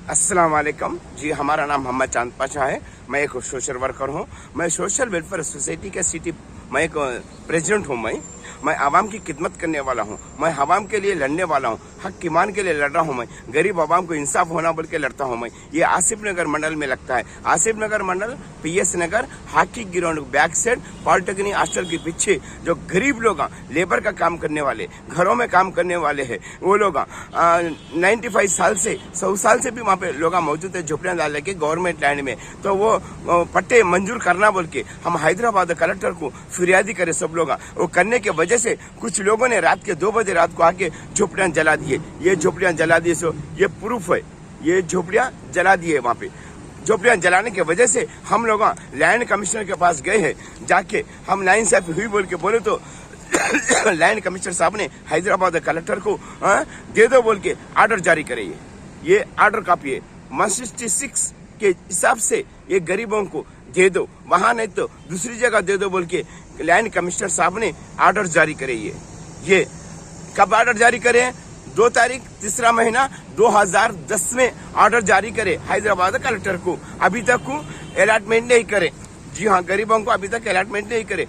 अस्सलाम वालेकुम जी। हमारा नाम मोहम्मद चांद पाशा है। मैं एक सोशल वर्कर हूँ। मैं सोशल वेलफेयर सोसाइटी के सिटी मैं एक प्रेसिडेंट हूँ। मैं आवाम की खिदमत करने वाला हूँ। मैं आवाम के लिए लड़ने वाला हूँ। हक ईमान के लिए लड़ रहा हूँ। मैं गरीब आवाम को इंसाफ होना बोल के लड़ता हूँ। मैं ये आसिफ नगर मंडल में लगता है। आसिफ नगर मंडल PS Nagar hockey ground back side polytechnic hostel के पीछे जो गरीब लोग लेबर का काम करने वाले, घरों में काम करने वाले हैं, वो लोग 95 साल से 100 साल से भी वहाँ पे लोग मौजूद है झोपड़ियाँ डाल के गवर्नमेंट लैंड में। तो वो पट्टे मंजूर करना बोल के हम हैदराबाद कलेक्टर को फिरियादी करे। सब लोग वो करने के वजह से कुछ लोगों ने रात के 2 बजे रात को आके झोपड़ियाँ जला दिए। ये झोपड़ियाँ जला दिए, सो ये प्रूफ है। ये झोपड़ियाँ जला दिए। वहाँ पे झोपड़ियाँ जलाने की वजह से हम लोग लैंड कमिश्नर के पास गए हैं। जाके हम नाइंसाफी हुई बोल के बोले तो लैंड कमिश्नर साहब ने हैदराबाद कलेक्टर को दे दो बोल के ऑर्डर जारी करे। ये ऑर्डर कॉपी है। 166 के हिसाब से ये गरीबों को दे दो, वहां नहीं तो दूसरी जगह दे दो बोल के लैंड कमिश्नर साहब ने ऑर्डर जारी करे। ये कब ऑर्डर जारी करे? 2 तारीख 3 महीना 2010 में ऑर्डर जारी करे हैदराबाद कलेक्टर को। अभी तक को अलॉटमेंट नहीं करे। जी हाँ, गरीबों को अभी तक अलॉटमेंट नहीं करे।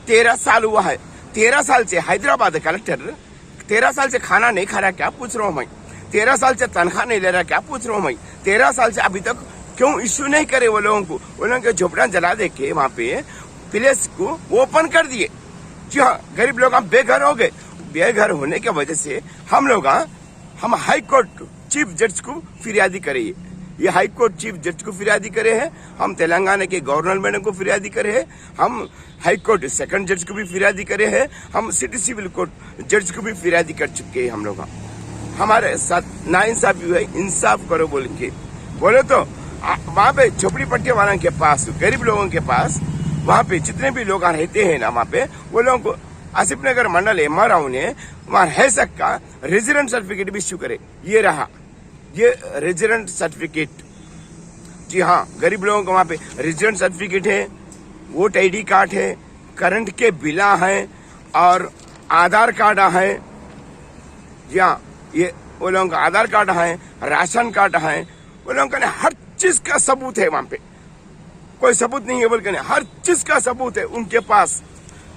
13 साल हुआ है। 13 साल से हैदराबाद कलेक्टर 13 साल से खाना नहीं खा रहा, क्या पूछ रहा हूँ मैं? 13 साल से तनख्वाह नहीं ले रहा, क्या पूछ रहा हूँ मैं? 13 साल से अभी तक क्यों इश्यू नहीं करे वो लोगों को? वो लोगों के झोपड़ा जला दे के वहाँ पे प्लेस को ओपन कर दिए। जी हाँ, गरीब लोग बेघर हो गए। बेघर होने की वजह से हम हाई कोर्ट चीफ जज को फिरियादी करे। ये हाई कोर्ट चीफ जज को फिरियादी करे हैं। हम तेलंगाना के गवर्नर मैडम को फिरियादी करे हैं। हम हाई कोर्ट सेकंड जज को भी फिरियादी करे हैं। हम सिटी सिविल कोर्ट जज को भी फिरियादी कर चुके हैं। हम लोग हमारे साथ नाइंसाफी है, इंसाफ करो बोल के बोले तो वहाँ पे झोपड़ी पट्टी वालों के पास, गरीब लोगों के पास, वहाँ पे जितने भी लोग रहते हैं ना, वहाँ पे वो लोगों को आसिफ नगर मंडल MRO ने वहाँ रह सकता रेजिडेंट सर्टिफिकेट भी इश्यू करे। ये रहा, ये रेजिडेंट सर्टिफिकेट। जी हाँ, गरीब लोगों को वहाँ पे रेजिडेंट सर्टिफिकेट है, वोट ID कार्ड है, करंट के बिला है और आधार कार्ड है। जी हाँ, ये वो लोगों का आधार कार्ड है, राशन कार्ड है। वो लोगों का हर चीज का सबूत है। वहां पे कोई सबूत नहीं है बोल के नहीं, हर चीज का सबूत है उनके पास।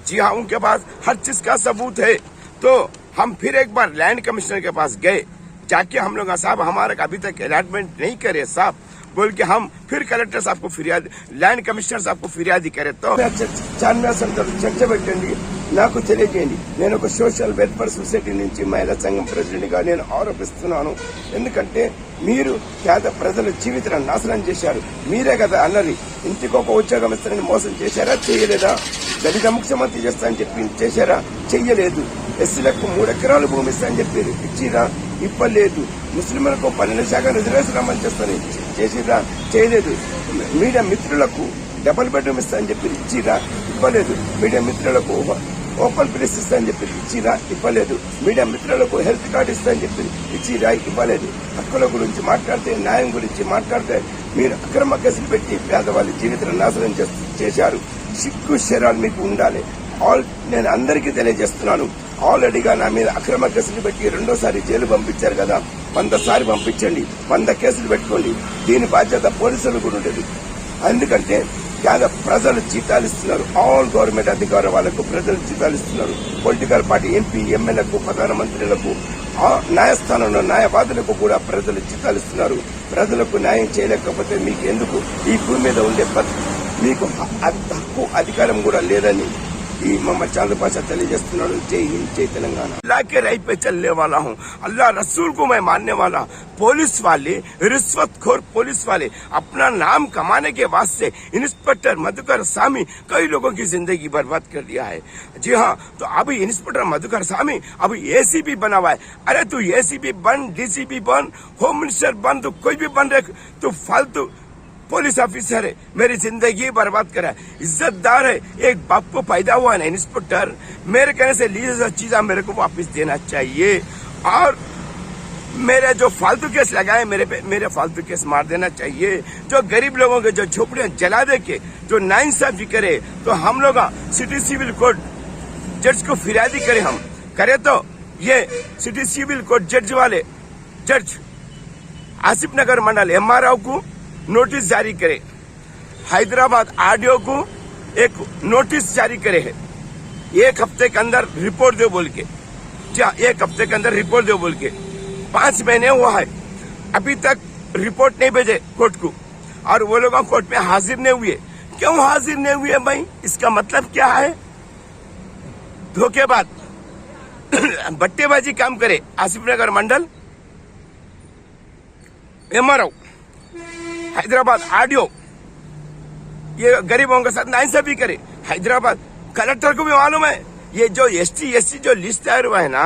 जी हाँ, उनके पास हर चीज का सबूत है। तो हम फिर एक बार लैंड कमिश्नर के पास गए। जाके हम लोग साहब हमारे अभी तक अलॉटमेंट नहीं करे साहब बोल के हम फिर कलेक्टर साहब को फिरियादी, लैंड कमिश्नर साहब को फिरियादी करे। तो చర్చ పెట్టండి, నాకు తెలియజేయండి। నేను ఒక సోషల్ వెల్ఫేర్ సొసైటీ నుంచి మహిళా సంఘం ప్రెసిడెంట్ గా నేను ఆరోపిస్తున్నాను। ఎందుకంటే మీరు పేద ప్రజల జీవితాలను నాశనం చేశారు। మీరే కదా అన్నది ఇంటికి ఒక ఉద్యోగం ఇస్తారని మోసం చేశారా? చేయలేదా? దళిత ముఖ్యమంత్రి చేస్తానని చెప్పి చేశారా? చెయ్యలేదు। ఎస్సీలకు 3 ఎకరాలు భూమి ఇస్తానని చెప్పి ఇచ్చిరా? ఇవ్వలేదు। ముస్లింలకు 12% రిజర్వేషన్ అమలు చేస్తానని చేసిరా? చేయలేదు। మీడియా మిత్రులకు డబుల్ బెడ్రూమ్ ఇస్తానని చెప్పి ఇచ్చిరా? ఇవ్వలేదు। మీడియా మిత్రులకు ఓపెన్ ప్లేస్ ఇస్తానని చెప్పి ఇచ్చిరా? ఇవ్వలేదు। మీడియా మిత్రులకు హెల్త్ కార్డు ఇస్తానని చెప్పి ఇచ్చిరా? ఇవ్వలేదు। హక్కుల గురించి మాట్లాడితే, న్యాయం గురించి మాట్లాడితే మీరు అక్రమ కేసులు పెట్టి పేదవాళ్ళ జీవితాలను నాశనం చేశారు। సిగ్గు శరాలు మీకు ఉండాలి। నేను అందరికీ తెలియజేస్తున్నాను, ఆల్రెడీగా నా మీద అక్రమ కేసులు పెట్టి 2వ సారి జైలు పంపించారు కదా, 100 సార్లు పంపించండి, 100 కేసులు పెట్టుకోండి। దీని బాధ్యత పోలీసులు కూడా ఉండదు। ఎందుకంటే పేద ప్రజలు జీతాలు ఇస్తున్నారు। ఆల్ గవర్నమెంట్ అధికారుల వాళ్ళకు ప్రజలు జీతాలు ఇస్తున్నారు। పొలిటికల్ పార్టీ MP, MLఏలకు, ప్రధానమంత్రులకు, న్యాయస్థానంలో న్యాయవాదులకు కూడా ప్రజలు జీతాలు ఇస్తున్నారు। ప్రజలకు న్యాయం చేయలేకపోతే మీకు ఎందుకు ఈ భూమి మీద ఉండే మీకు హక్కు అధికారం కూడా लेదని ఈ मोहम्मद चांद पाशा తెలియజేస్తున్నాడు। जय हिंद, जय तेलंगाना। अल्लाह के राह पे चलने वाला हूँ, अल्लाह रसूल को मैं मानने वाला। पुलिस वाले, रिश्वतखोर पुलिस वाले अपना नाम कमाने के वास्ते इंस्पेक्टर मधुकर स्वामी कई लोगों की जिंदगी बर्बाद कर दिया है। जी हाँ, तो अभी इंस्पेक्टर मधुकर स्वामी अभी ACP बना हुआ है। अरे तू ACP बन, DCP बन, होम मिनिस्टर बन, तो कोई भी बन रहे, तो फालतू पुलिस ऑफिसर है, मेरी जिंदगी बर्बाद करा है। इज्जतदार है, एक बाप को पैदा हुआ ना इंस्पेक्टर, मेरे कहने से लीज चीजा मेरे को वापस देना चाहिए। और मेरे जो फालतू केस लगाए मेरे फालतू केस मार देना चाहिए। जो गरीब लोगों के जो झोपड़ियां जला दे के जो नाइंसाफी करे, तो हम लोग सिटी सिविल कोर्ट जज को फिरियादी करे। हम करे तो ये सिटी सिविल कोर्ट जज वाले जज आसिफ नगर मंडल MRO को नोटिस जारी करे, हैदराबाद RDO को एक नोटिस जारी करे है, 1 हफ्ते के अंदर रिपोर्ट दो बोल के, 1 हफ्ते के अंदर रिपोर्ट दो बोल के। 5 महीने हुआ है, अभी तक रिपोर्ट नहीं भेजे कोर्ट को, और वो लोग कोर्ट में हाजिर नहीं हुए। क्यों हाजिर नहीं हुए भाई? इसका मतलब क्या है? धोखेबाज बट्टेबाजी काम करे आसिफ नगर मंडल MRO, हैदराबाद RDO, ये गरीबों के साथ नाइंसाफी करे। हैदराबाद कलेक्टर को भी मालूम है, ये जो ST SC जो लिस्ट तैयार हुआ है ना,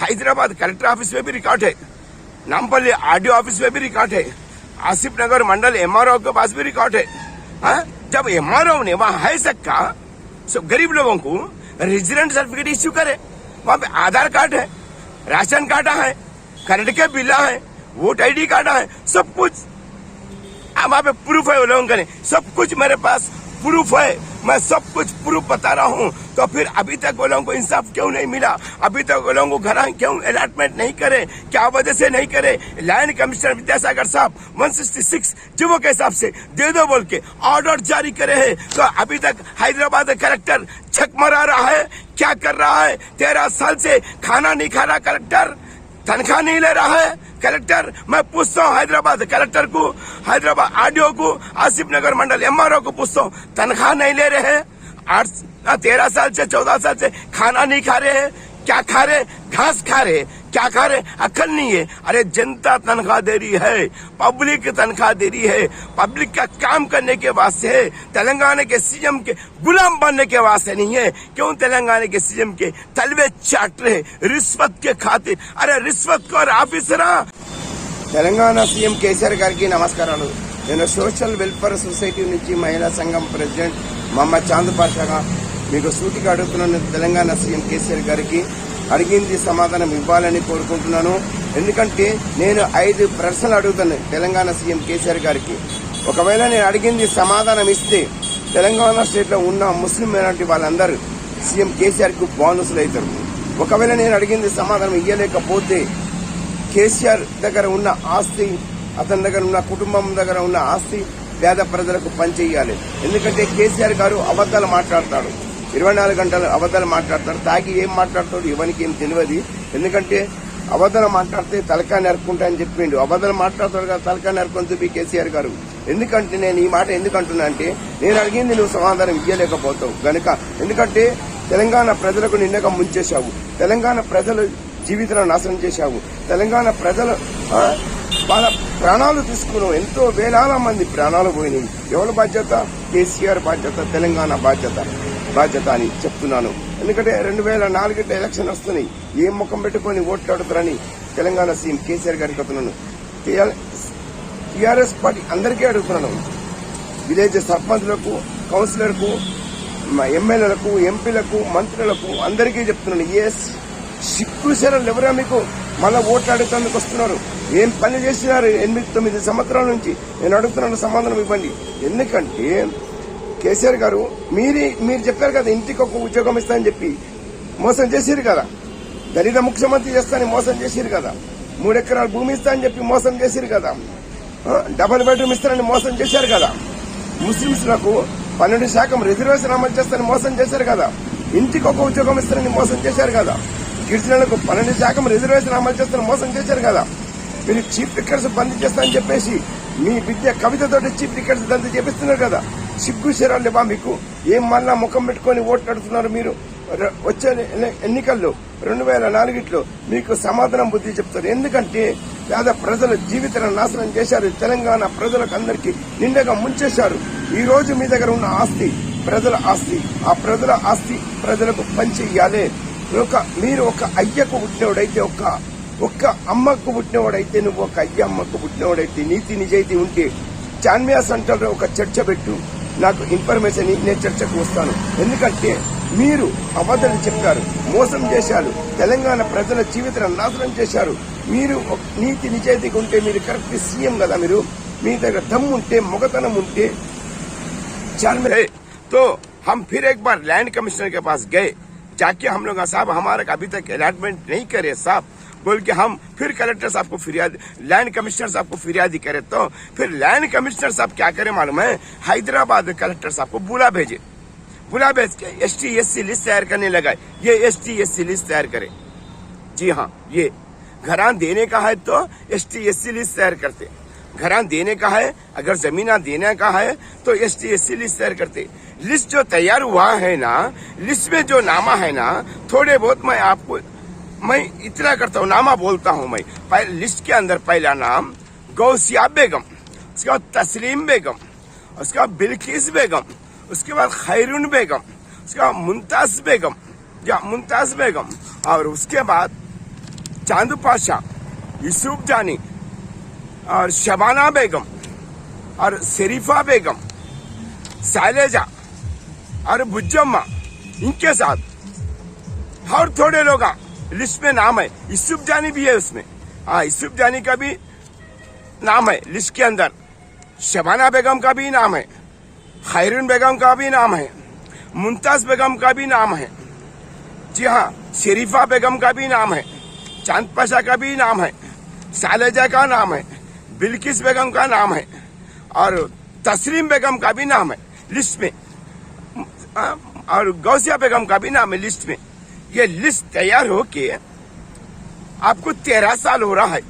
हैदराबाद कलेक्टर ऑफिस में भी रिकॉर्ड है, नामपल्ली RDO ऑफिस में भी रिकॉर्ड है, आसिफ नगर मंडल MRO के पास भी रिकॉर्ड है। हाँ? जब MRO ने वहां है सकता, सब गरीब लोगों को रेजिडेंट सर्टिफिकेट इश्यू करे, वहां पे आधार कार्ड है, राशन कार्ड है, करंट के बिल है, वोट ID कार्ड है, सब कुछ वहां पे प्रूफ है। वो लोगों का सब कुछ मेरे पास प्रूफ है, मैं सब कुछ प्रूफ बता रहा हूं। तो फिर अभी तक वो लोगों को इंसाफ क्यों नहीं मिला? अभी तक वो लोगों को घर क्यों अलॉटमेंट नहीं करे? क्या वजह से नहीं करे? लैंड कमिश्नर विद्यासागर साहब 166 जीवो के हिसाब से दे दो बोल के ऑर्डर जारी करे हैं, तो अभी तक हैदराबाद कलेक्टर छक मरा रहा है। क्या कर रहा है? 13 साल से खाना नहीं खा रहा कलेक्टर, तनख्वाह नहीं ले रहा है कलेक्टर। मैं पूछता हूँ हैदराबाद कलेक्टर को, हैदराबाद RDO को, आसिफ नगर मंडल MRO को पूछता हूँ, तनख्वाह नहीं ले रहे हैं? 13 साल से 14 साल से खाना नहीं खा रहे हैं? क्या खा रहे? घास खा रहे? क्या खा रहे? अक्ल नहीं है। अरे जनता तनख्वाह दे रही है, पब्लिक तनख्वाह दे रही है, पब्लिक का काम करने के वास्ते है, तेलंगाना के CM के गुलाम बनने के वास्ते नहीं है। क्यों तेलंगाना के CM के तलवे चाट रहे रिश्वत के खातिर? अरे रिश्वतखोर ఆఫీసరా? తెలంగాణ CM కేసీఆర్ గారికి నమస్కారాలు। నేను సోషల్ వెల్ఫేర్ సొసైటీ నుంచి మహిళా సంఘం ప్రెసిడెంట్ మహమ్మద్ చాంద్ పాషాగా మీకు సూటిగా అడుగుతున్నాను। తెలంగాణ CM కేసీఆర్ గారికి అడిగింది సమాధానం ఇవ్వాలని కోరుకుంటున్నాను। ఎందుకంటే నేను 5 ప్రశ్నలు అడుగుతాను తెలంగాణ CM కేసీఆర్ గారికి। ఒకవేళ నేను అడిగింది సమాధానం ఇస్తే తెలంగాణ స్టేట్ లో ఉన్న ముస్లిం మైనారిటీ వాళ్ళందరూ CM కేసీఆర్ కు బోనస్లు అవుతారు। ఒకవేళ నేను అడిగింది సమాధానం ఇవ్వలేకపోతే కేసీఆర్ దగ్గర ఉన్న ఆస్తి, అతని దగ్గర ఉన్న కుటుంబం దగ్గర ఉన్న ఆస్తి పేద ప్రజలకు పంచేయాలి। ఎందుకంటే కేసీఆర్ గారు అబద్దాలు మాట్లాడతాడు, 24 గంటలు అబద్దాలు మాట్లాడతాడు, తాగి ఏం మాట్లాడతాడు ఎవరికి ఏం తెలియదు। ఎందుకంటే అబద్దాలు మాట్లాడితే తలకాయ నరుక్కుంటా అని చెప్పిండు, అబద్దాలు మాట్లాడతాడు కదా తలకాయ నరుకొని చూపి కేసీఆర్ గారు। ఎందుకంటే నేను ఈ మాట ఎందుకు అంటున్నా అంటే, నేను అడిగింది నువ్వు సమాధానం ఇవ్వలేకపోతావు గనుక। ఎందుకంటే తెలంగాణ ప్రజలకు నిన్నగా ముంచేశావు, తెలంగాణ ప్రజలు జీవితాలను నాశనం చేశావు, తెలంగాణ ప్రజలు వాళ్ళ ప్రాణాలు తీసుకున్నావు, ఎంతో వేలాల మంది ప్రాణాలు పోయినాయి। ఎవరి బాధ్యత? కేసీఆర్ బాధ్యత, తెలంగాణ బాధ్యత అని చెప్తున్నాను। ఎందుకంటే 2004 ఎలక్షన్ వస్తున్నాయి, ఏం ముఖం పెట్టుకుని ఓట్లాడుతారని తెలంగాణ CM కేసీఆర్ గారికి చెప్తున్నాను। TRS పార్టీ అందరికీ అడుగుతున్నాను, విలేజ్ సర్పంచ్లకు, కౌన్సిలర్కు, ఎమ్మెల్యేలకు, ఎంపీలకు, మంత్రులకు అందరికీ చెప్తున్నాను, సిగ్గు శరలు ఎవరా మీకు మళ్ళా ఓట్లాడేందుకు వస్తున్నారు? ఏం పని చేసినారు 8-9 సంవత్సరాల నుంచి? నేను అడుగుతున్నాను, సమాధానం ఇవ్వండి। ఎందుకంటే కేసీఆర్ గారు మీరు చెప్పారు కదా ఇంటికి ఒక ఉద్యోగం ఇస్తానని చెప్పి మోసం చేసిరు కదా, దళిత ముఖ్యమంత్రి చేస్తానని మోసం చేసిరు కదా, 3 ఎకరాల భూమి ఇస్తానని చెప్పి మోసం చేసిరు కదా, డబుల్ బెడ్రూమ్ ఇస్తానని మోసం చేశారు కదా, ముస్లింస్ లకు 12% రిజర్వేషన్ అమలు చేస్తానని మోసం చేశారు కదా, ఇంటికి ఒక ఉద్యోగం ఇస్తానని మోసం చేశారు కదా, గిరిజనులకు 12% రిజర్వేషన్ అమలు చేస్తానని మోసం చేశారు కదా, మీరు చీఫ్ టికెట్స్ బంద్ చేస్తానని చెప్పేసి మీ విద్య కవితతోటి చీఫ్ టికెట్స్ బంద్ చేపిస్తున్నారు కదా। సిగ్గు శరాలు లేవా మీకు? ఏం మళ్ళా ముఖం పెట్టుకుని ఓట్లాడుతున్నారు మీరు? వచ్చే ఎన్నికల్లో 2004లో మీకు సమాధానం బుద్ధి చెప్తారు। ఎందుకంటే పేద ప్రజల జీవితాలను నాశనం చేశారు, తెలంగాణ ప్రజలకు అందరికీ నిండగా ముంచేశారు। ఈ రోజు మీ దగ్గర ఉన్న ఆస్తి ప్రజల ఆస్తి, ఆ ప్రజల ఆస్తి ప్రజలకు పంచేయాలి। మీరు ఒక అయ్యకు పుట్టినవాడైతే, ఒక్క అమ్మకు పుట్టినవాడైతే, నువ్వు ఒక అయ్య అమ్మకు పుట్టినవాడైతే, నీతి నిజాయితీ ఉంటే చాన్మియా సెంటర్ లో ఒక చర్చ పెట్టు, నాకు ఇన్ఫర్మేషన్ నేను చర్చకు వస్తాను। ఎందుకంటే మీరు అబద్ధాలు చెప్పారు, మోసం చేశారు, తెలంగాణ ప్రజల జీవితాలను నాశనం చేశారు। మీరు నీతి నిజాయితీగా ఉంటే మీరు కరెక్ట్ CM కదా, మీరు మీ దగ్గర దమ్ము ఉంటే, మొగతనం ఉంటే చాన్మియా। तो हम फिर एक बार लैंड कमिश्नर के पास गए, जाके हम लोग साहब हमारा अभी तक अलॉटमेंट नहीं करे साहब, बोल के हम फिर कलेक्टर साहब को फिरियाद, लैंड कमिश्नर साहब को फिरियादी करे, तो फिर लैंड कमिश्नर साहब क्या करे मालूम है, हैदराबाद कलेक्टर साहब को बुला भेज के ST SC लिस्ट तैयार करने लगा। ये ST SC लिस्ट तैयार करे। जी हाँ, ये घरान देने का है तो ST SC लिस्ट तैयार करते, घरान देने का है, अगर जमीना देने का है तो ST SC लिस्ट तैयार करते। लिस्ट जो तैयार हुआ है ना, लिस्ट में जो नामा है ना, थोड़े बहुत मैं इतना करता हूँ, नामा बोलता हूँ मैं। लिस्ट के अंदर पहला नाम गौसिया बेगम, उसके बाद तस्लीम बेगम, उसके बाद बिल्किस बेगम, उसके बाद खैरून बेगम, उसके बाद मुमताज बेगम, और उसके बाद चांदू पाशा, यूसुफ जानी और शबाना बेगम और शरीफा बेगम, सालेजा और बुज्जम्मा, इनके साथ और थोड़े लोग लिस्ट में नाम है। यूसुफ जानी भी है उसमें, हाँ, यूसुफ जानी का भी नाम है लिस्ट के अंदर। शबाना बेगम का भी नाम है, खैरून बेगम का भी नाम है, मुमताज बेगम का भी नाम है, जी हाँ, शरीफा बेगम का भी नाम है, चांद पाशा का भी नाम है, सालेजा का नाम है, बिल्किस बेगम का नाम है और तस्लीम बेगम का भी नाम है लिस्ट में, और गौसिया बेगम का भी नाम है लिस्ट में। ये लिस्ट तैयार होके आपको 13 साल हो रहा है।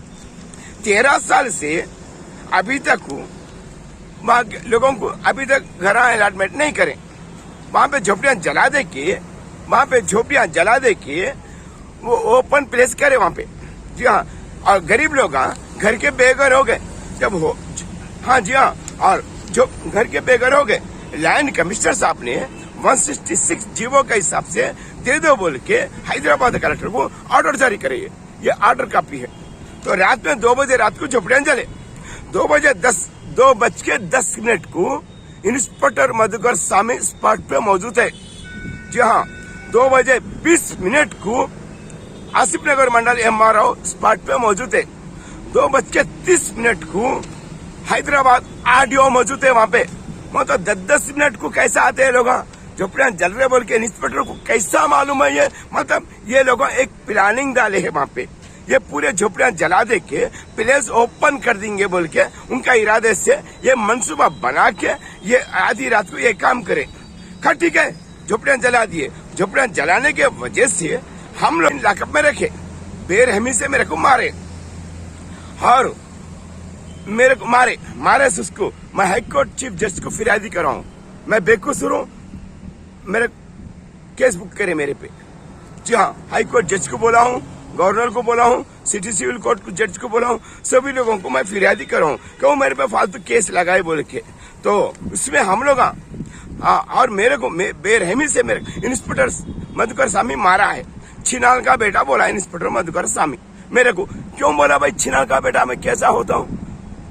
13 साल से अभी तक लोगों को अभी तक घर अलॉटमेंट नहीं करें। वहां पे झोपड़ियां जला दे के वो ओपन प्लेस करे वहां पे, जी हाँ, और गरीब लोग घर के बेघर हो गए जब हो, हाँ जी हाँ, और जो घर के बेघर हो गए, लैंड कमिश्नर साहब ने 166 जीवो के हिसाब से दे दो बोल के हैदराबाद कलेक्टर को ऑर्डर जारी करे। ये ऑर्डर कॉपी है। तो रात में 2 बजे रात को झोपड़ियां जले। 2:10 को इंस्पेक्टर मधुकर स्वामी स्पॉट पे मौजूद है। जी हाँ, 2:20 को आसिफ नगर मंडल MRO स्पॉट पे मौजूद है। 2:30 को हैदराबाद RDO मौजूद है वहां पे। मतलब 10 मिनट को कैसा आते हैं लोग, झोपड़ियां जल रहे बोल के इंस्पेक्टर को कैसा मालूम है? ये मतलब ये लोगों एक प्लानिंग डाले है वहां पे, ये पूरे झोपड़ियां जला दे के प्लेस ओपन कर देंगे बोल के उनका इरादे से ये मंसूबा बना के ये आधी रात को ये काम करे। ठीक है, झोपड़ियां जला दिए। झोपड़ियां जलाने के वजह से हम लोग लॉकअप में रखे, बेरहमी से मेरे को मारे और मेरे को मारे उसको। मैं हाईकोर्ट चीफ जस्टिस को फिरियादी कराऊं, मैं बेकसूर हूं, मेरे केस बुक करे मेरे पे। जी हाँ, हाईकोर्ट जज को बोला हूं, गवर्नर को बोला हूं, सिटी सिविल कोर्ट को जज को बोला हूं, सभी लोगों को मैं फिरियादी कराऊं क्यों मेरे पे फालतू केस लगाए बोल के। तो उसमें हम लोग और मेरे को बेरहमी से मेरे इंस्पेक्टर मधुकर स्वामी मारा है। छिनाल का बेटा बोला इंस्पेक्टर मधुकर स्वामी मेरे को। क्यों बोला भाई छिनाल का बेटा? मैं कैसा होता हूँ?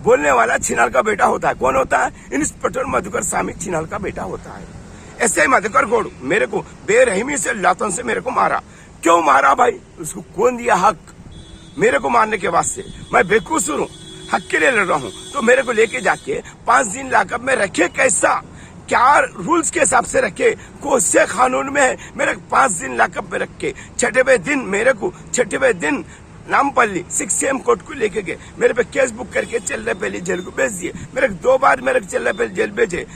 बोलने वाला छिनाल का बेटा होता है। कौन होता है? इंस्पेक्टर मधुकर स्वामी छिनाल का बेटा होता है। ऐसे ही मधुकर गोड़ मेरे को बेरहमी से लातों से मेरे को मारा। क्यों मारा भाई? उसको कौन दिया हक मेरे को मारने के वास्ते? मैं बेकसूर हूँ, हक के लिए लड़ रहा हूँ। तो मेरे को लेके जाके 5 दिन लॉकअप में रखे। कैसा क्या रूल्स के हिसाब से रखे? कौन से कानून में है मेरे 5 दिन लॉकअप में रख के? 6वें दिन मेरे को नामपल्ली 6 AM कोर्ट को लेके गए। मेरे पे केस बुक करके चलने पहले जेल को भेज दिए। मेरे 2 बार मेरे चलने पहले जेल भेजे,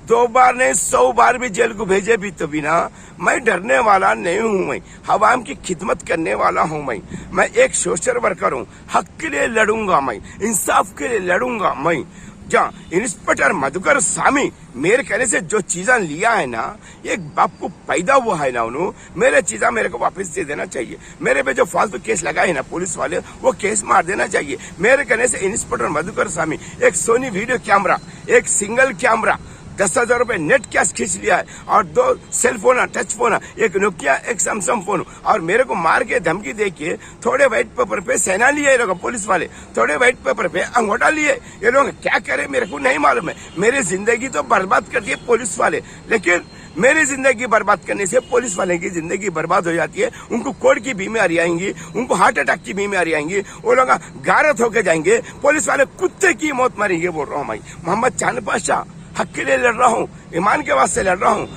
2 बार नहीं 100 बार भी जेल को भेजे भी तो बिना। मैं डरने वाला नहीं हूँ, मैं अवाम की खिदमत करने वाला हूँ। मैं एक सोशल वर्कर हूँ, हक के लिए लड़ूंगा, मैं इंसाफ के लिए लड़ूंगा। मैं जहाँ इंस्पेक्टर मधुकर स्वामी मेरे कहने से जो चीजा लिया है ना, एक बाप को पैदा हुआ है ना, उन्होंने मेरे चीजा मेरे को वापस दे देना चाहिए। मेरे पे जो फालतू केस लगाए है ना पुलिस वाले, वो केस मार देना चाहिए। मेरे कहने से इंस्पेक्टर मधुकर स्वामी एक सोनी वीडियो कैमरा, एक सिंगल कैमरा, 10,000 रुपए नेट कैश खींच लिया है और 2 सेल फोन, टच फोन, एक नोकिया, एक सैमसंग फोन, और मेरे को मार के धमकी दे के थोड़े व्हाइट पेपर पे सेना लिए लोग, पुलिस वाले थोड़े व्हाइट पेपर पे अंगूठा लिए। ये लोग क्या करे मेरे को नहीं मालूम है। मेरी जिंदगी तो बर्बाद कर दी पुलिस वाले, लेकिन मेरी जिंदगी बर्बाद करने से पुलिस वाले की जिंदगी बर्बाद हो जाती है। उनको कोड़ की बीमारी आएंगी, उनको हार्ट अटैक की बीमारी आएंगी, वो लोग गारत होके जाएंगे, पुलिस वाले कुत्ते की मौत मरेंगे। बोल रहा हूँ मैं, मोहम्मद चांद पाशा हक के लिए लड़ रहा हूँ, ईमान के वास्ते लड़ रहा हूँ,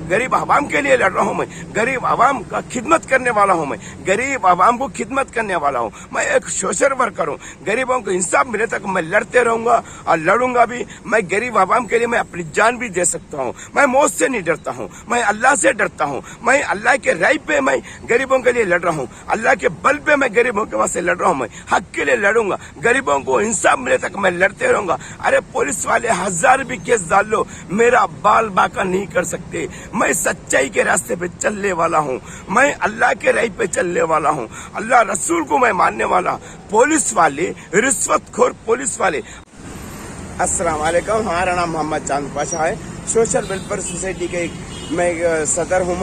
गरीब आवाम के लिए लड़ रहा हूँ। मैं गरीब आवाम का खिदमत करने वाला हूँ। मैं गरीब आवाम को खिदमत करने वाला हूँ। मैं एक सोशल वर्कर हूँ। गरीबों को इंसाफ मिले तक मैं लड़ते रहूंगा और लड़ूंगा भी। मैं गरीब आवाम के लिए मैं अपनी जान भी दे सकता हूँ। मैं मौत से नहीं डरता हूँ, मैं अल्लाह से डरता हूँ। मैं अल्लाह के राह पे मैं गरीबों के लिए लड़ रहा हूँ, अल्लाह के बल पे मैं गरीबों के वास्ते लड़ रहा हूँ। मैं हक के लिए लड़ूंगा, गरीबों को इंसाफ मिले तक मैं लड़ते रहूंगा। अरे पुलिस वाले 1000 भी केस डाल लो, मेरा बाल बाका नहीं कर सकते। मैं सच्चाई के रास्ते पे चलने वाला हूँ, मैं अल्लाह के राह पे चलने वाला हूँ, अल्लाह रसूल को मैं मानने वाला। पुलिस वाले, रिश्वतखोर पुलिस वाले। अस्सलाम वालेकुम, हमारा नाम मोहम्मद चांद पाशा है। सोशल वेलफेयर सोसाइटी के मैं सदर हूँ।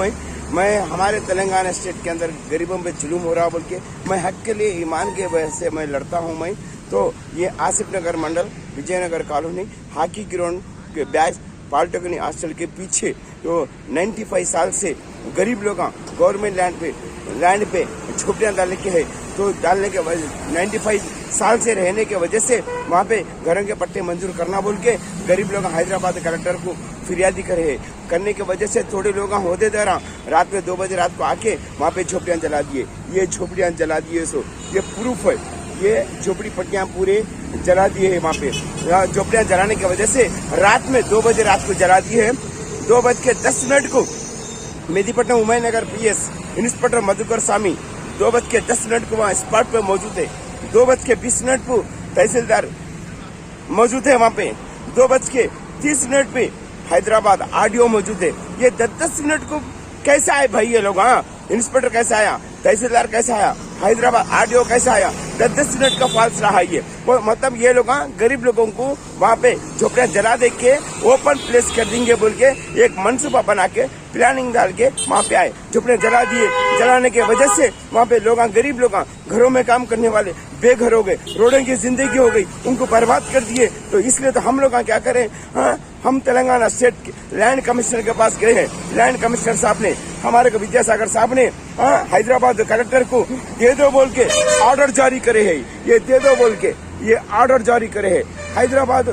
मैं हमारे तेलंगाना स्टेट के अंदर गरीबों पे जुलूम हो रहा बोल के मैं हक के लिए ईमान के वजह से मैं लड़ता हूँ। मैं तो ये आसिफ नगर मंडल विजयनगर कॉलोनी हॉकी ग्राउंड के बैच पॉलिटेक्निक हॉस्टल के पीछे तो 95 साल से गरीब लोग गवर्नमेंट लैंड पे झोपड़ियाँ डालने के है। तो डालने के वजह 95 साल से रहने के वजह से वहाँ पे घरों के पट्टे मंजूर करना बोल के गरीब लोग हैदराबाद कलेक्टर को फिरियादी करे। करने की वजह से थोड़े लोग होदेदार रात में 2 बजे रात को आके वहाँ पे झोपड़ियाँ जला दिए। ये झोपड़ियाँ जला दिए, सो ये प्रूफ है। ये झोपड़ी पट्टियाँ पूरे जला दिए है। वहाँ पे झोपड़ियाँ जलाने की वजह से रात में 2 बजे रात को जला दिए है। 2:10 को मेदीपट्टनम उमयनगर PS इंस्पेक्टर मधुकर स्वामी 2:10 को वहाँ स्पॉट पे मौजूद है। 2:20 को तहसीलदार मौजूद है वहाँ पे। 2:30 पे हैदराबाद RDO मौजूद है। ये 10-10 मिनट को कैसे आए भाई ये लोग? हाँ, इंस्पेक्टर कैसे आया, तहसीलदार कैसे आया, हैदराबाद RDO कैसे आया? 10-10 मिनट का फॉल्स रहा ये। मतलब ये लोग गरीब लोगों को वहाँ पे झोपड़ियाँ जला दे के ओपन प्लेस कर देंगे बोल के एक मनसूबा बना के प्लानिंग डाल के वहाँ पे आए, झोपड़ियाँ जला दिए। जलाने के वजह से वहाँ पे लोग, गरीब लोग, घरों में काम करने वाले बेघर हो गए, रोडों की जिंदगी हो गई, उनको बर्बाद कर दिए। तो इसलिए तो हम लोग क्या करें? हाँ, हम तेलंगाना स्टेट लैंड कमिश्नर के पास गए हैं। लैंड कमिश्नर साहब ने, हमारे को विद्यासागर साहब ने हैदराबाद कलेक्टर को दे दो बोल के ऑर्डर जारी करे है। ये दे दो बोल के ये ऑर्डर जारी करे है हैदराबाद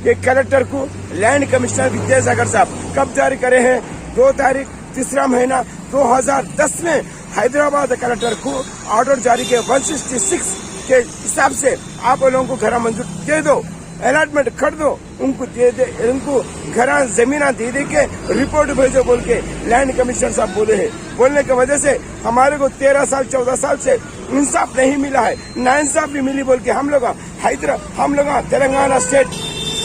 के कलेक्टर को। लैंड कमिश्नर विद्यासागर साहब कब जारी करे हैं? 2 तारीख 3 महीना 2010 में हैदराबाद कलेक्टर को ऑर्डर जारी किया। 166 के हिसाब से आप लोगों को घर मंजूर दे दो, अलॉटमेंट कर दो, उनको दे दे, उनको घर जमीन दे दे के रिपोर्ट भेजो बोल के लैंड कमिश्नर साहब बोले हैं। बोलने की वजह से हमारे को 13 साल 14 साल से इंसाफ नहीं मिला है, ना इंसाफ भी मिली बोल के हम लोग तेलंगाना स्टेट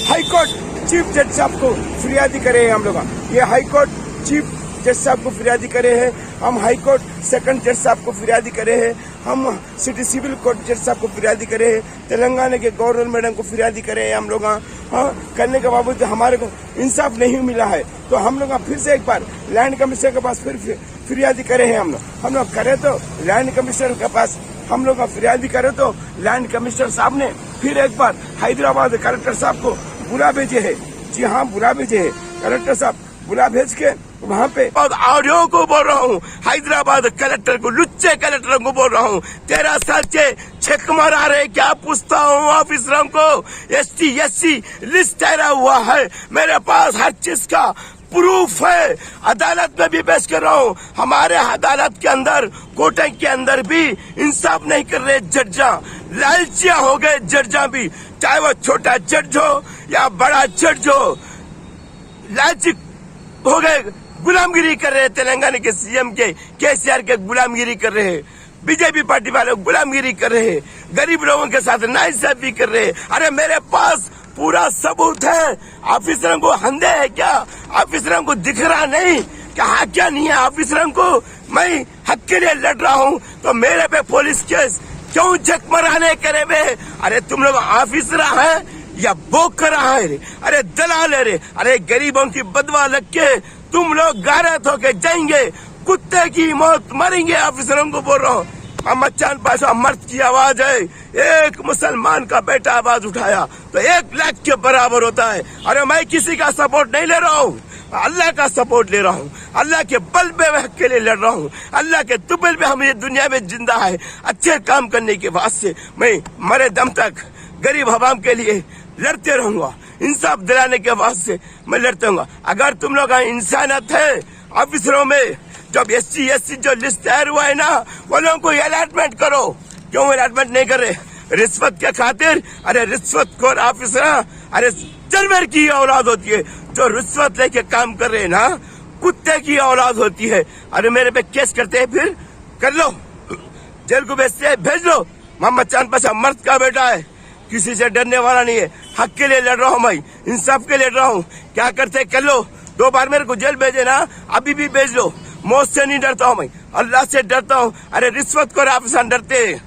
हाईकोर्ट चीफ जज साहब को फिरियादी करे हैं। हम लोग ये हाईकोर्ट चीफ जज साहब को फिरियादी करे हैं, हम हाईकोर्ट सेकंड जज साहब को फिरियादी करे हैं, हम सिटी सिविल कोर्ट जज साहब को फिरियादी करे हैं, तेलंगाना के गवर्नर मैडम को फिरियादी करे हैं हम लोग। हाँ, करने के बावजूद हमारे को इंसाफ नहीं मिला है। तो हम लोग फिर से एक बार लैंड कमिश्नर के पास फिर फिरियादी करे हैं। हम लोग करे तो लैंड कमिश्नर के पास हम लोग फिरियादी करे तो लैंड कमिश्नर साहब ने फिर एक बार हैदराबाद कलेक्टर साहब को बुला भेजे है। जी हाँ, बुला भेजे है कलेक्टर साहब, बुला भेज के वहाँ पे ऑडियो को बोल रहा हूँ, हैदराबाद कलेक्टर को, लुच्चे कलेक्टर को बोल रहा हूँ, 13 साल से छेक मारा रहे। क्या पूछता हूँ ऑफिसरों को? ST SC लिस्ट ठहरा हुआ है, मेरे पास हर चीज का प्रूफ है। अदालत में भी पेश कर रहा हूँ। हमारे अदालत के अंदर, कोर्ट के अंदर भी इंसाफ नहीं कर रहे जड्जा, लालचिया हो गए जड्जा भी, चाहे वो छोटा जज हो या बड़ा जज हो, लालची हो गए, गुलामगिरी कर रहे हैं। तेलंगाना के CM के KCR के गुलामगिरी कर रहे हैं, बीजेपी पार्टी वाले गुलामगिरी कर रहे हैं, गरीब लोगों के साथ नाइंसाफी कर रहे हैं। अरे मेरे पास पूरा सबूत है। ऑफिसरों को अंधे है क्या? ऑफिसरों को दिख रहा नहीं क्या? क्या नहीं है ऑफिसरों को? मैं हक के लिए लड़ रहा हूँ तो मेरे पे पुलिस केस क्यों चेक मराने करे बे? अरे तुम लोग ऑफिसर है या बोकर है? अरे दलाल है रे। अरे गरीबों की बदवा लग के तुम लोग गारत होके जाएंगे, कुत्ते की मौत मरेंगे। ऑफिसरों को बोल रहा हूँ, मोहम्मद चांद पाशा मर्द की आवाज है। एक मुसलमान का बेटा आवाज उठाया तो 1 लाख के बराबर होता है। अरे मैं किसी का सपोर्ट नहीं ले रहा हूँ, अल्लाह का सपोर्ट ले रहा हूँ। अल्लाह के बल पे मैं हक के लिए लड़ रहा हूँ। अल्लाह के तुबल पे हम ये दुनिया में जिंदा है अच्छे काम करने के वास्ते। मैं मरे दम तक गरीब आवाम के लिए लड़ते रहूंगा। इंसाफ दिलाने के वास्ते मैं लड़ता हूँ। अगर तुम लोग इंसानियत है ऑफिसरों में, जब SC जो लिस्ट तैयार हुआ है ना, वो लोगों को अलॉटमेंट करो। क्यों अलॉटमेंट नहीं कर रहे? रिश्वत के खातिर। अरे रिश्वतखोर ऑफिसर, अरे जानवर की औलाद होती है जो रिश्वत लेके काम कर रहे हैं ना, कुत्ते की औलाद होती है। अरे मेरे पे केस करते हैं, फिर कर लो, जेल को भेजते हैं, भेज लो। मोहम्मद चांद पाशा मर्द का बेटा है, किसी से डरने वाला नहीं है। हक के लिए लड़ रहा हूँ मैं, इंसाफ के लिए लड़ रहा हूँ। क्या करते कर लो। 2 बार मेरे को जेल भेजे ना, अभी भी भेज लो। मौत से नहीं डरता हूँ मैं, अल्लाह से डरता हूँ। अरे रिश्वत को ऑफिसर डरते हैं।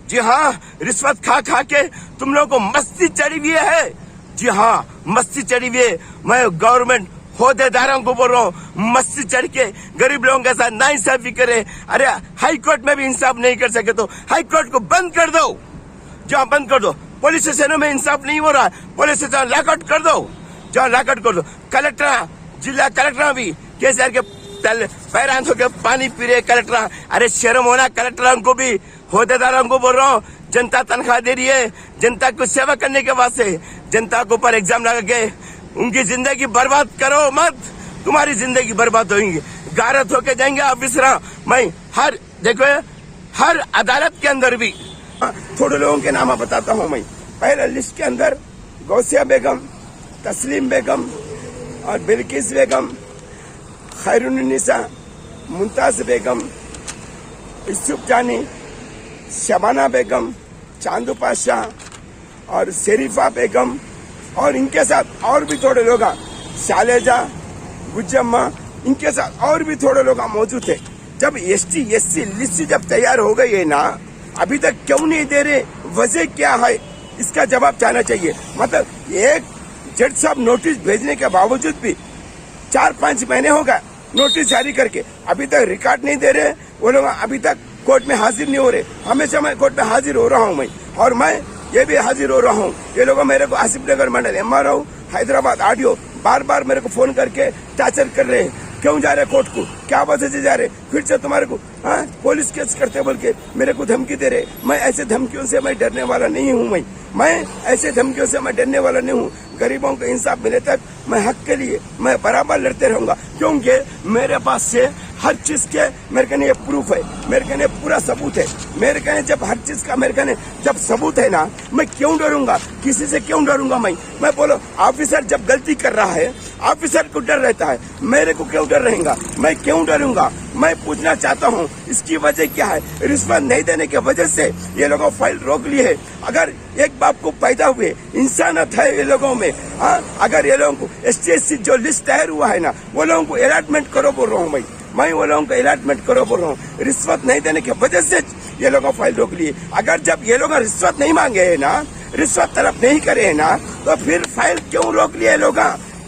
जी हाँ, रिश्वत खा खा के तुम लोगों को मस्ती चढ़ी हुई है। जी हाँ, मस्ती चढ़ी हुई है। मैं गवर्नमेंट होदेदारों को बोल रहा हूँ, मस्ती चढ़ के गरीब लोगों के साथ नाइंसाफी करे। अरे हाई कोर्ट में भी इंसाफ नहीं कर सके तो हाई कोर्ट को बंद कर दो। जहाँ बंद कर दो। पुलिस स्टेशनों में इंसाफ नहीं हो रहा, पुलिस स्टेशन लॉकआउट कर दो। जहाँ लॉकआउट कर दो। कलेक्टर, जिला कलेक्टर भी केसीआर के पैर हाथों के पानी पी रहे कलेक्टर। अरे शर्म होना कलेक्टरों को भी, होदेदारों को बोल रहा हूँ। जनता तनख्वाह दे रही है जनता को सेवा करने के वास्ते। जनता के ऊपर एग्जाम लगा के उनकी जिंदगी बर्बाद करो मत, तुम्हारी जिंदगी बर्बाद होगी, गारत होके जाएंगे ऑफिसर। मैं देखो हर अदालत के अंदर भी थोड़े लोगों के नाम बताता हूँ मैं। पहले लिस्ट के अंदर गौसिया बेगम, तस्लीम बेगम और बिल्किस बेगम, खैरुन्निसा, मुमताज बेगम, यूसुफ जानी, शबाना बेगम, चांदू पाशा और शरीफा बेगम और इनके साथ और भी थोड़े लोग, शालेजा, गुज्जम्मा, इनके साथ और भी थोड़े लोग मौजूद थे। जब SC लिस्ट जब तैयार हो गई है ना, अभी तक क्यों नहीं दे रहे? वजह क्या है? इसका जवाब चाहना चाहिए। मतलब एक जज साहब नोटिस भेजने के बावजूद भी 4-5 महीने हो गए नोटिस जारी करके, अभी तक रिकॉर्ड नहीं दे रहे। वो लोग अभी तक कोर्ट में हाजिर नहीं हो रहे। हमेशा मैं कोर्ट में हाजिर हो रहा हूँ मैं, और मैं ये भी हाजिर हो रहा हूँ। ये लोग मेरे को आसिफ नगर मंडल MRO हैदराबाद आडियो बार बार मेरे को फोन करके टार्चर कर रहे हैं। क्यों जा रहे कोर्ट को, क्या वजह से जा रहे, फिर से तुम्हारे को पुलिस केस करते बोल के मेरे को धमकी दे रहे। मैं ऐसे धमकियों से मैं डरने वाला नहीं हूँ। मैं ऐसे धमकियों से मैं डरने वाला नहीं हूँ। गरीबों को इंसाफ मिले तक मैं हक के लिए मैं बराबर लड़ते रहूंगा, क्योंकि मेरे पास से हर चीज के मेरे कने ये प्रूफ है, मेरे कने पूरा सबूत है। मेरे कने जब हर चीज का मेरे कने जब सबूत है ना, मैं क्यों डरूंगा? किसी से क्यों डरूंगा? मैं बोलो, ऑफिसर जब गलती कर रहा है ऑफिसर को डर रहता है, मेरे को क्यों डर रहेगा? मैं क्यों डरूंगा? मैं पूछना चाहता हूँ इसकी वजह क्या है? रिश्वत नहीं देने की वजह से ये लोगों फाइल रोक लिए है। अगर एक बाप को पैदा हुए इंसानियत है ये लोगों में, अगर ये लोगों को SC जो लिस्ट तैयार हुआ है ना, वो लोगों को अलॉटमेंट करो बोल रहा हूँ मैं वो लोगों को अलॉटमेंट करो बोल रहा हूँ। रिश्वत नहीं देने की वजह से ये लोगों फाइल रोक लिए। अगर जब ये लोग रिश्वत नहीं मांगे है ना, रिश्वत तलब नहीं करे है ना, तो फिर फाइल क्यों रोक लिए लोग?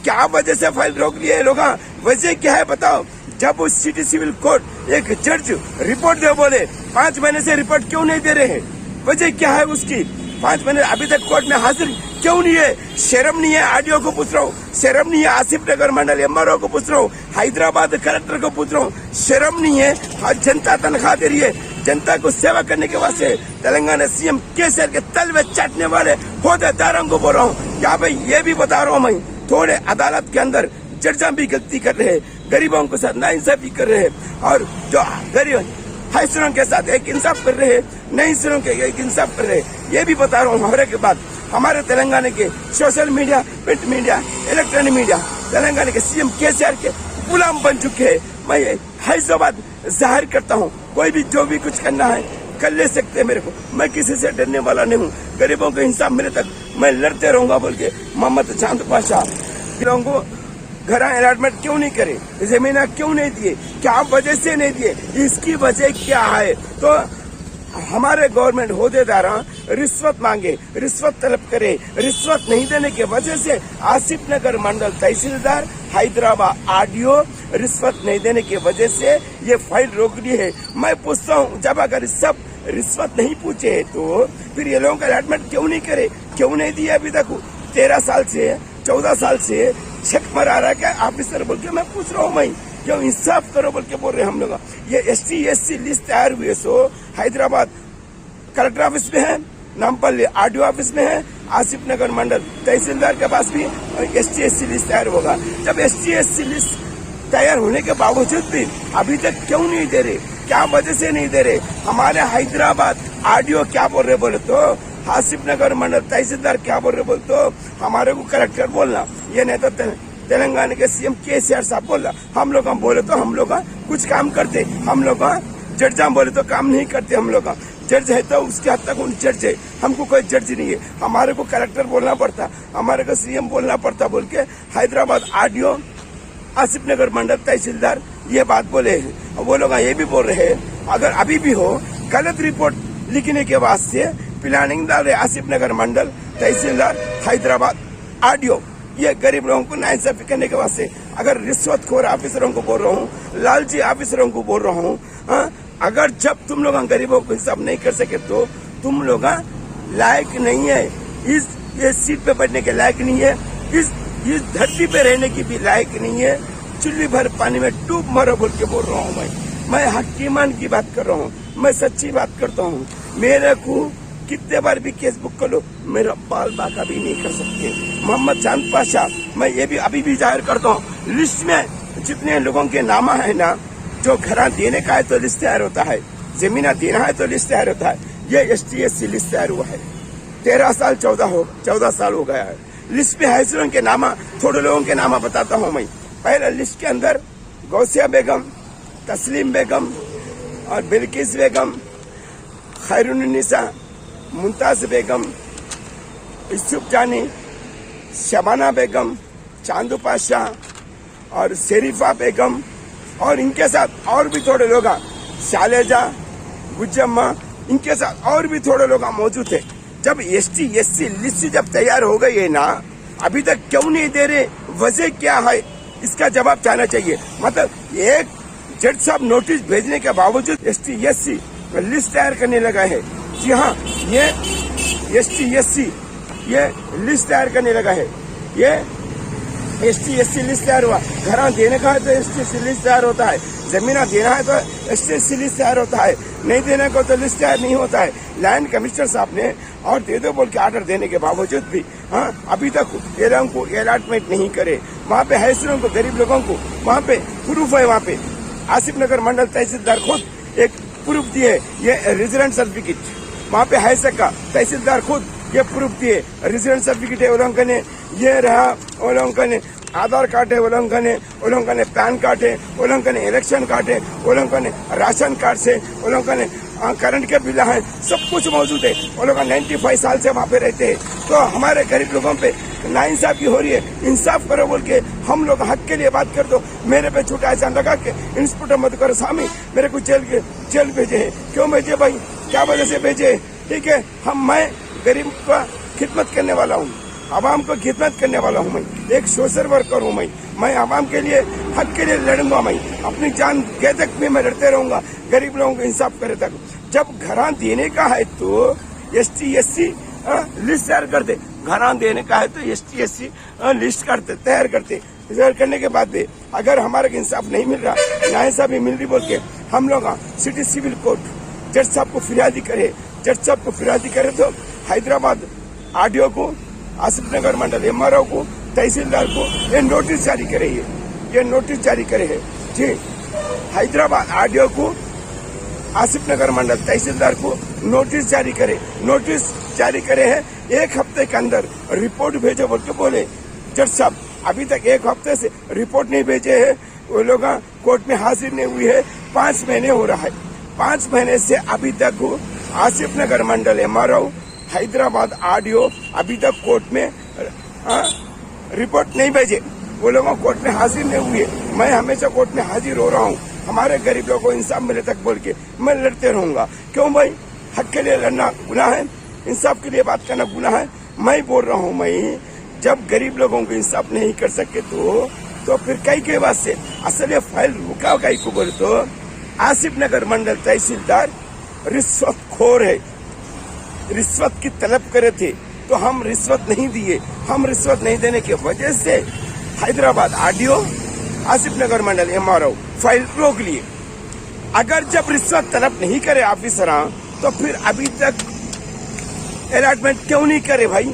क्या वजह से फाइल रोक लिए लोग? वजह क्या है बताओ? जब उस सिटी सिविल कोर्ट एक जज रिपोर्ट दे बोले 5 महीने से रिपोर्ट क्यों नहीं दे रहे हैं? वजह क्या है उसकी? 5 महीने अभी तक कोर्ट में हाजिर क्यों नहीं है? शर्म नहीं है? आडियो को पूछ रहा हूँ, शर्म नहीं है? आसिफ नगर मंडल MRO को पूछ रहा हूँ, हैदराबाद कलेक्टर को पूछ रहा हूँ, शर्म नहीं है? जनता तनख्वाह दे रही है, जनता को सेवा करने के वास्ते तेलंगाना CM केसीआर के तल में चाटने वाले होदेदारों को बोल रहा हूँ। यहाँ पे ये भी बता रहा हूँ मैं, थोड़े अदालत के अंदर जज भी गलती कर रहे हैं, गरीबों के साथ नाइंसाफी कर रहे हैं, और जो गरीब हैसरों के साथ एक इंसाफ कर रहे हैं, नहीं सिरों के एक इंसाफ कर रहे हैं। ये भी बता रहा हूँ। हमारे के बाद हमारे तेलंगाना के social media, print media, electronic media Telangana के CM केसीआर के गुलाम बन चुके हैं। मैं हैदराबाद जाहिर करता हूँ, कोई भी जो भी कुछ करना है कर ले सकते हैं मेरे को। मैं किसी से डरने वाला नहीं हूँ। गरीबों को इंसाफ मिले तक मैं लड़ते रहूंगा बोल के मोहम्मद चांद पाशा लोगों को घर अलॉटमेंट क्यों नहीं करे, जमीन क्यों नहीं दिए, क्या वजह से नहीं दिए, इसकी वजह क्या है? तो हमारे गवर्नमेंट होदेदार रिश्वत मांगे, रिश्वत तलब करे, रिश्वत नहीं देने की वजह से आसिफ नगर मंडल तहसीलदार हैदराबाद आडियो रिश्वत नहीं देने की वजह से ये फाइल रोक ली है। मैं पूछता हूँ, जब अगर सब रिश्वत नहीं पूछे है तो फिर ये लोगों का अलॉटमेंट क्यों नहीं करे, क्यों नहीं दिया अभी तक? 13 साल से 14 साल से छक मरा रहा है क्या ऑफिसर बोल के मैं पूछ रहा हूँ। मैं क्यों इंसाफ करो बोल के बोल रहे हैं हम लोग। ये SC लिस्ट तैयार हुए सो हैदराबाद कलेक्टर ऑफिस में है, नामपल्ली आरडीओ ऑफिस में है, आसिफ नगर मंडल तहसीलदार के पास भी ST/SC लिस्ट तैयार होगा। जब ST/SC लिस्ट तैयार होने के बावजूद भी अभी तक क्यों नहीं दे रहे, क्या वजह से नहीं दे रहे? हमारे हैदराबाद आरडीओ क्या बोल रहे बोले तो, आसिफ नगर मंडल तहसीलदार क्या बोल रहे बोले तो, हमारे को कलेक्टर बोलना, ये नहीं तो तेलंगाना के CM KCR साहब बोला। हम लोग बोले तो हम लोग कुछ काम करते, हम लोग जज बोले तो काम नहीं करते। हम लोग जज है तो उसके हद तक जज है, हमको कोई जज नहीं है। हमारे को कलेक्टर बोलना पड़ता, हमारे को CM बोलना पड़ता बोल के हैदराबाद आरडीओ आसिफ नगर मंडल तहसीलदार ये बात बोले हैं। वो लोग ये भी बोल रहे हैं अगर अभी भी हो गलत रिपोर्ट लिखने के वास्ते प्लानिंग डाल रहे आसिफ नगर मंडल तहसीलदार हैदराबाद आरडीओ, ये गरीब लोगों को नाइंसाफी करने के वास्ते। अगर रिश्वतखोर ऑफिसरों को बोल रहा हूँ, लालची ऑफिसरों को बोल रहा हूँ, अगर जब तुम लोग गरीबों को हिसाब नहीं कर सके तो तुम लोग लायक नहीं है, इस सीट पे बैठने के लायक नहीं है, इस धरती पे रहने की भी लायक नहीं है। चुल्ली भर पानी में डूब मरो बोल के बोल रहा हूँ मैं हक ईमान की बात कर रहा हूँ, मैं सच्ची बात करता हूँ। मेरे को कितने बार भी केस बुक कर लो, मेरा बाल बाका भी नहीं कर सकते। मोहम्मद चांद पाशा, मैं ये भी अभी भी जाहिर करता हूँ, लिस्ट में जितने लोगों के नाम है ना, जो घर देने का है तो लिस्ट तैयार होता है, जमीना देना है तो लिस्ट तैयार होता है। ये ST/SC लिस्ट तैयार हुआ है, 13 साल 14 साल हो गया है। लिस्ट में हैसरों के नामा, थोड़े लोगों के नामा बताता हूँ मैं। पहले लिस्ट के अंदर गौसिया बेगम, तस्लीम बेगम और बिल्किस बेगम, खैरुन्निसा, मुमताज बेगम, यूसुफ जानी, शबाना बेगम, चांदू पाशा और शरीफा बेगम और इनके साथ और भी थोड़े लोग, शालेजा, गुज्जम्मा, इनके साथ और भी थोड़े लोग मौजूद थे। जब ST/SC लिस्ट जब तैयार हो गई है ना, अभी तक क्यों नहीं दे रहे, वजह क्या है, इसका जवाब चाहना चाहिए। मतलब एक जज साहब नोटिस भेजने के बावजूद ST/SC लिस्ट तैयार करने लगा है। जी हाँ, ये ST/SC ये लिस्ट तैयार करने लगा है। ये ST/SC लिस्ट तैयार हुआ, घर देने का है तो ST/SC लिस्ट तैयार होता है, जमीना देना है तो ST/SC लिस्ट तैयार होता है, नहीं देने को तो लिस्ट तैयार नहीं होता है। लैंड कमिश्नर साहब ने और दे दो बोल के ऑर्डर देने के बावजूद भी अभी तक ये लोगों को अलॉटमेंट नहीं करे। वहाँ पे हैसरों को, गरीब लोगों को वहाँ पे प्रूफ है। वहाँ पे आसिफ नगर मंडल तहसीलदार खुद एक प्रूफ दिए, ये रेजिडेंट सर्टिफिकेट वहाँ पे हैसर का तहसीलदार खुद ये प्रूफ दिए, रेजिडेंट सर्टिफिकेट है उल्लंघन है, ये रहा उल्लंघन है, आधार कार्ड है उल्लंघन है, उल्लंघन है पैन कार्ड है, उल्लंघन है इलेक्शन कार्ड है, उल्लंघन है राशन कार्ड से, उल्लंघन है करंट के बिल है, सब कुछ मौजूद है। वो लोग 95 साल से वहाँ पे रहते हैं, तो हमारे गरीब लोगों पे नाइंसाफी हो रही है। इंसाफ करो बोल के हम लोग हक के लिए बात कर दो। मेरे पे छूटा ऐसा लगा के इंस्पेक्टर मधुकर स्वामी मेरे को जेल भेजे है। क्यों भेजे भाई, क्या वजह से भेजे? ठीक है, मैं गरीब का खिदमत करने वाला हूँ, आवाम को खिदमत करने वाला हूँ। मैं एक सोशल वर्कर हूँ। मैं आवाम के लिए, हक के लिए लड़ूंगा। मैं अपनी जान गए तक भी मैं लड़ते रहूंगा, गरीब लोगों को इंसाफ करे तक। जब घर देने का है तो ST/SC लिस्ट तैयार करते, घर देने का है तो ST/SC लिस्ट करते, तैयार करते। तैयार करने के बाद भी अगर हमारे को इंसाफ नहीं मिल रहा, नाइंसाफी मिल रही बोल के हम लोग सिटी सिविल कोर्ट जज साहब को फिरियादी करे। जज साहब को फिरियादी करे तो हैदराबाद आरडीओ को, आसिफ नगर मंडल MRO को, तहसीलदार को ये नोटिस जारी करे। ये नोटिस जारी करे है जी, हैदराबाद आरडीओ को, आसिफ नगर मंडल तहसीलदार को नोटिस जारी करे। नोटिस जारी करे है 1 हफ्ते के अंदर रिपोर्ट भेजो बोल के बोले जज साहब। अभी तक 1 हफ्ते से रिपोर्ट नहीं भेजे है, वो लोग कोर्ट में हाजिर नहीं हुई है। 5 महीने हो रहा है, 5 महीने से अभी तक आसिफ नगर मंडल MRO, हैदराबाद आरडीओ अभी तक कोर्ट में रिपोर्ट नहीं भेजे। वो लोग कोर्ट में हाजिर नहीं हुए। मैं हमेशा कोर्ट में हाजिर हो रहा हूँ, हमारे गरीब लोगों को इंसाफ मिले तक बोल के मैं लड़ते रहूंगा। क्यों भाई, हक के लिए लड़ना गुनाह है, इंसाफ के लिए बात करना गुनाह है। मैं बोल रहा हूँ, मैं जब गरीब लोगों को इंसाफ नहीं कर सके तो फिर कई के बात से असल ये फाइल रुका कई को बोले तो आसिफ नगर मंडल तहसीलदार रिश्वतखोर है, रिश्वत की तलब करे थे तो हम रिश्वत नहीं दिए। हम रिश्वत नहीं देने की वजह से हैदराबाद आरडीओ, आसिफ नगर मंडल MRO फाइल रोक लिए। अगर जब रिश्वत तलब नहीं करे ऑफिसर तो फिर अभी तक अलॉटमेंट क्यों नहीं करे भाई?